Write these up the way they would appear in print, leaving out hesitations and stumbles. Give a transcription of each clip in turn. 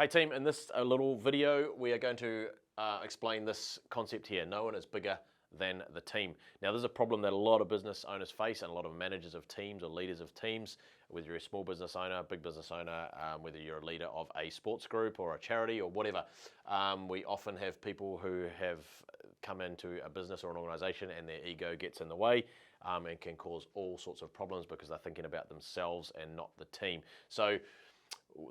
Hey team, in this little video, we are going to explain this concept here. No one is bigger than the team. Now, this is a problem that a lot of business owners face and a lot of managers of teams or leaders of teams, whether you're a small business owner, big business owner, whether you're a leader of a sports group or a charity or whatever. We often have people who have come into a business or an organization and their ego gets in the way and can cause all sorts of problems because they're thinking about themselves and not the team. So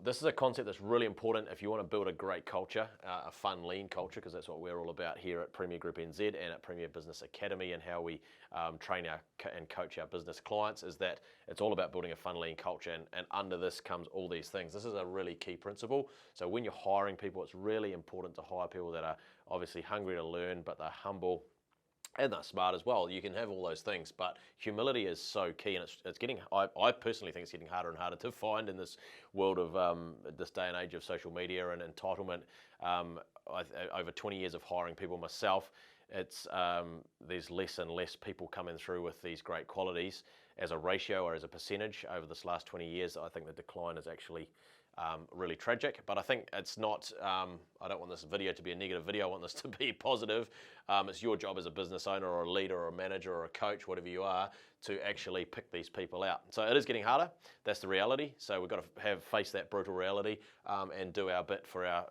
this is a concept that's really important if you want to build a great culture, a fun, lean culture, because that's what we're all about here at Premier Group NZ and at Premier Business Academy, and how we train and coach our business clients, is that it's all about building a fun, lean culture, and under this comes all these things. This is a really key principle. So when you're hiring people, it's really important to hire people that are obviously hungry to learn, but they're humble, and they're smart as well. You can have all those things, but humility is so key, and it's getting, I personally think it's getting harder and harder to find in this world of this day and age of social media and entitlement. Over 20 years of hiring people myself, it's there's less and less people coming through with these great qualities as a ratio or as a percentage over this last 20 years. I think the decline is actually really tragic, but I think it's not, I don't want this video to be a negative video, I want this to be positive. It's your job as a business owner or a leader or a manager or a coach, whatever you are, to actually pick these people out. So it is getting harder, that's the reality. So we've got to face that brutal reality and do our bit for our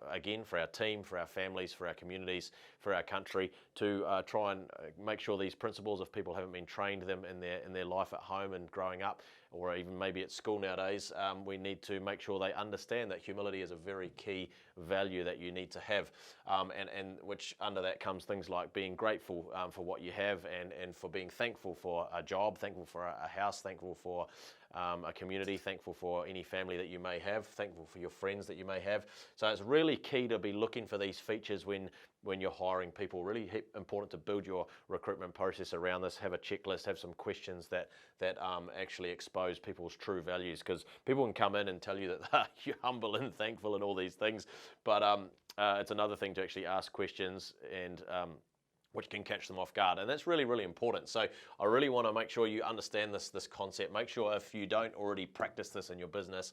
team, for our families, for our communities, for our country, to try and make sure these principles, if people haven't been trained them in their life at home and growing up, or even maybe at school nowadays, we need to make sure they understand that humility is a very key value that you need to have, and which under that comes things like being grateful for what you have, and for being thankful for a job, thankful for a house, thankful for a community, thankful for any family that you may have, thankful for your friends that you may have. So it's really key to be looking for these features when you're hiring people. Really important to build your recruitment process around this. Have a checklist, have some questions that actually expose people's true values, because people can come in and tell you that you're humble and thankful and all these things, but it's another thing to actually ask questions and which can catch them off guard, and that's really, really important. So I really want to make sure you understand this concept. Make sure, if you don't already practice this in your business,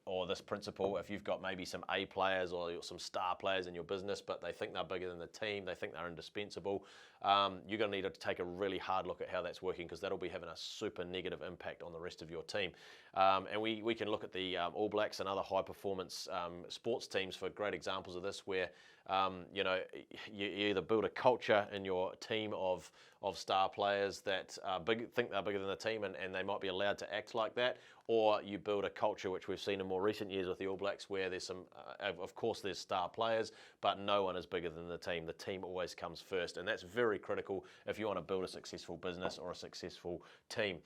or this principle, if you've got maybe some A players or some star players in your business, but they think they're bigger than the team, they think they're indispensable, you're going to need to take a really hard look at how that's working, because that'll be having a super negative impact on the rest of your team. And we can look at the All Blacks and other high performance sports teams for great examples of this, where you either build a culture in your team of star players that think they're bigger than the team, and they might be allowed to act like that, or you build a culture, which we've seen in more recent years with the All Blacks, where there's some, of course there's star players, but no one is bigger than the team. The team always comes first, and that's very critical if you want to build a successful business or a successful team.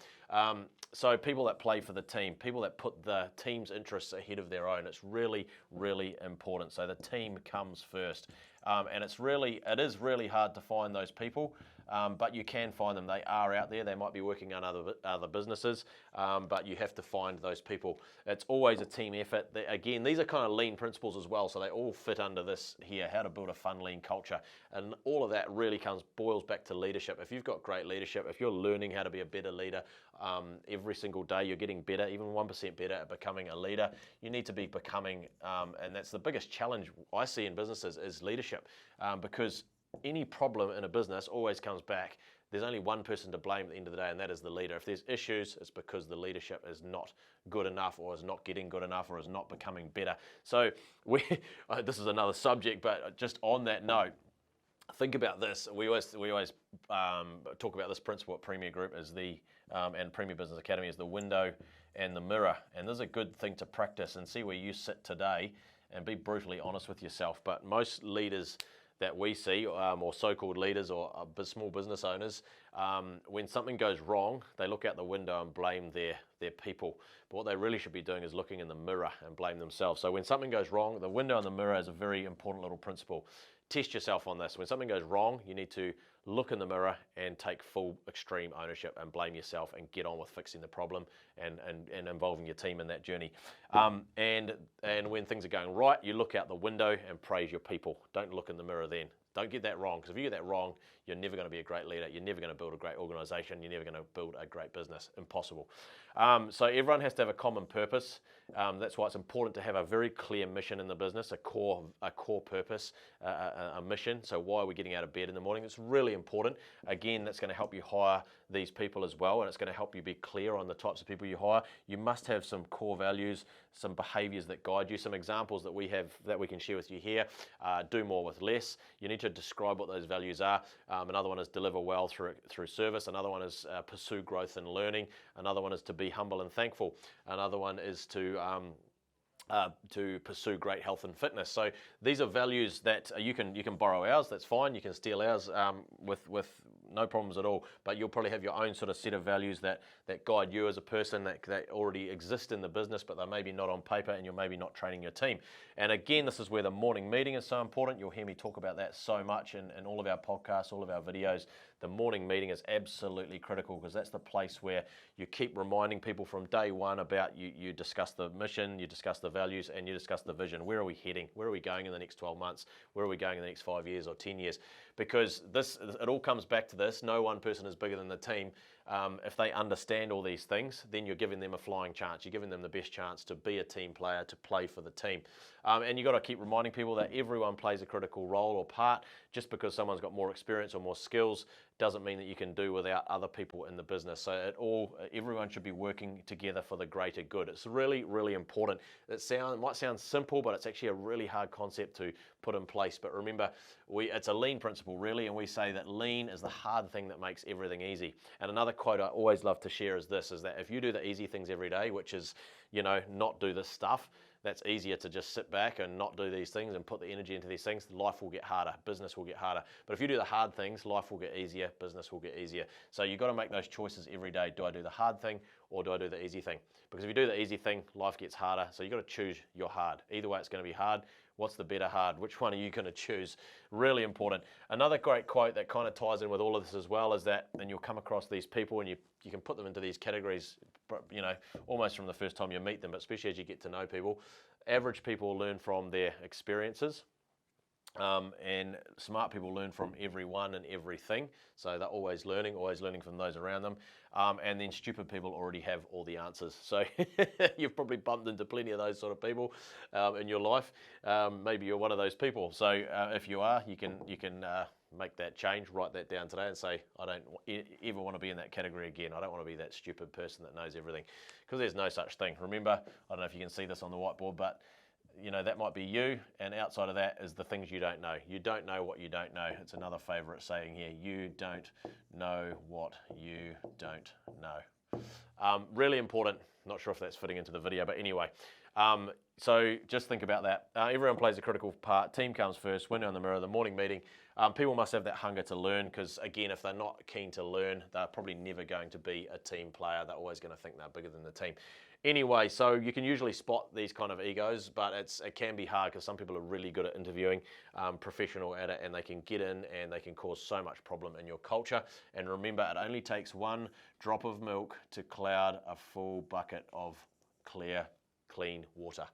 So people that play for the team, people that put the team's interests ahead of their own, it's really, really important. So the team comes first. And it is really hard to find those people, but you can find them. They are out there. They might be working on other businesses, but you have to find those people. It's always a team effort. Again, these are kind of lean principles as well, so they all fit under this here, how to build a fun, lean culture. And all of that really boils back to leadership. If you've got great leadership, if you're learning how to be a better leader, every single day you're getting better, even 1% better at becoming a leader, you need to be becoming, and that's the biggest challenge I see in businesses, is leadership. Because any problem in a business always comes back. There's only one person to blame at the end of the day, and that is the leader. If there's issues, it's because the leadership is not good enough, or is not getting good enough, or is not becoming better. So this is another subject, but just on that note, think about this. We always talk about this principle at Premier Group as and Premier Business Academy, as the window and the mirror. And this is a good thing to practice and see where you sit today, and be brutally honest with yourself. But most leaders that we see, or so-called leaders or small business owners, when something goes wrong, they look out the window and blame their people. But what they really should be doing is looking in the mirror and blame themselves. So when something goes wrong, the window and the mirror is a very important little principle. Test yourself on this. When something goes wrong, you need to look in the mirror and take full extreme ownership and blame yourself and get on with fixing the problem and involving your team in that journey. And when things are going right, you look out the window and praise your people. Don't look in the mirror then. Don't get that wrong, because if you get that wrong, you're never going to be a great leader. You're never going to build a great organization. You're never going to build a great business. Impossible. So everyone has to have a common purpose. That's why it's important to have a very clear mission in the business, a core purpose, a mission. So why are we getting out of bed in the morning? It's really important. Again, that's going to help you hire these people as well, and it's going to help you be clear on the types of people you hire. You must have some core values, some behaviors that guide you, some examples that we have that we can share with you here. Do more with less. You need to describe what those values are. Another one is deliver well through service. Another one is pursue growth and learning. Another one is to be humble and thankful. Another one is to pursue great health and fitness. So these are values that you can borrow ours. That's fine. You can steal ours with no problems at all. But you'll probably have your own sort of set of values that guide you as a person that already exist in the business, but they're maybe not on paper, and you're maybe not training your team. And again, this is where the morning meeting is so important. You'll hear me talk about that so much in all of our podcasts, all of our videos. The morning meeting is absolutely critical, because that's the place where you keep reminding people from day one about you discuss the mission, you discuss the values, and you discuss the vision. Where are we heading? Where are we going in the next 12 months? Where are we going in the next 5 years or 10 years? Because it all comes back to this. No one person is bigger than the team. If they understand all these things, then you're giving them a flying chance. You're giving them the best chance to be a team player, to play for the team. And you've got to keep reminding people that everyone plays a critical role or part. Just because someone's got more experience or more skills doesn't mean that you can do without other people in the business. So everyone should be working together for the greater good. It's really, really important. It might sound simple, but it's actually a really hard concept to put in place. But remember, it's a lean principle, really, and we say that lean is the hard thing that makes everything easy. And another quote I always love to share is this, is that if you do the easy things every day, which is, not do this stuff, that's easier to just sit back and not do these things and put the energy into these things. Life will get harder, business will get harder. But if you do the hard things, life will get easier, business will get easier. So you've got to make those choices every day. Do I do the hard thing, or do I do the easy thing? Because if you do the easy thing, life gets harder. So you've got to choose your hard. Either way, it's going to be hard. What's the better hard? Which one are you going to choose? Really important. Another great quote that kind of ties in with all of this as well is that, and you'll come across these people and you can put them into these categories, almost from the first time you meet them, but especially as you get to know people. Average people learn from their experiences. And smart people learn from everyone and everything. So they're always learning from those around them. And then stupid people already have all the answers. So you've probably bumped into plenty of those sort of people in your life. Maybe you're one of those people. So if you are, you can make that change, write that down today and say, I don't ever want to be in that category again. I don't want to be that stupid person that knows everything, because there's no such thing. Remember, I don't know if you can see this on the whiteboard, but that might be you, and outside of that is the things you don't know. You don't know what you don't know. It's another favourite saying here. You don't know what you don't know. Really important. Not sure if that's fitting into the video, but anyway. So just think about that. Everyone plays a critical part. Team comes first. Window in the mirror, the morning meeting. People must have that hunger to learn, because again, if they're not keen to learn, they're probably never going to be a team player. They're always going to think they're bigger than the team. Anyway, so you can usually spot these kind of egos, but it can be hard, because some people are really good at interviewing, professional at it, and they can get in and they can cause so much problem in your culture. And remember, it only takes one drop of milk to cloud a full bucket of clear, clean water.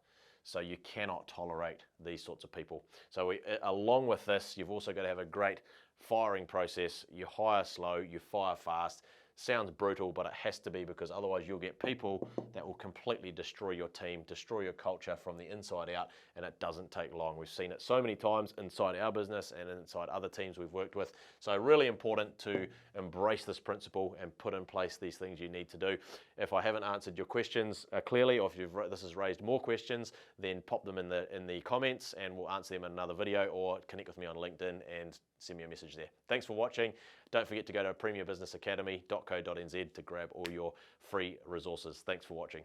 So you cannot tolerate these sorts of people. So along with this, you've also got to have a great firing process. You hire slow, you fire fast. Sounds brutal, but it has to be, because otherwise you'll get people that will completely destroy your team, destroy your culture from the inside out, and it doesn't take long. We've seen it so many times inside our business and inside other teams we've worked with. So really important to embrace this principle and put in place these things you need to do. If I haven't answered your questions clearly, or if this has raised more questions, then pop them in the comments and we'll answer them in another video, or connect with me on LinkedIn and send me a message there. Thanks for watching. Don't forget to go to premierbusinessacademy.co.nz to grab all your free resources. Thanks for watching.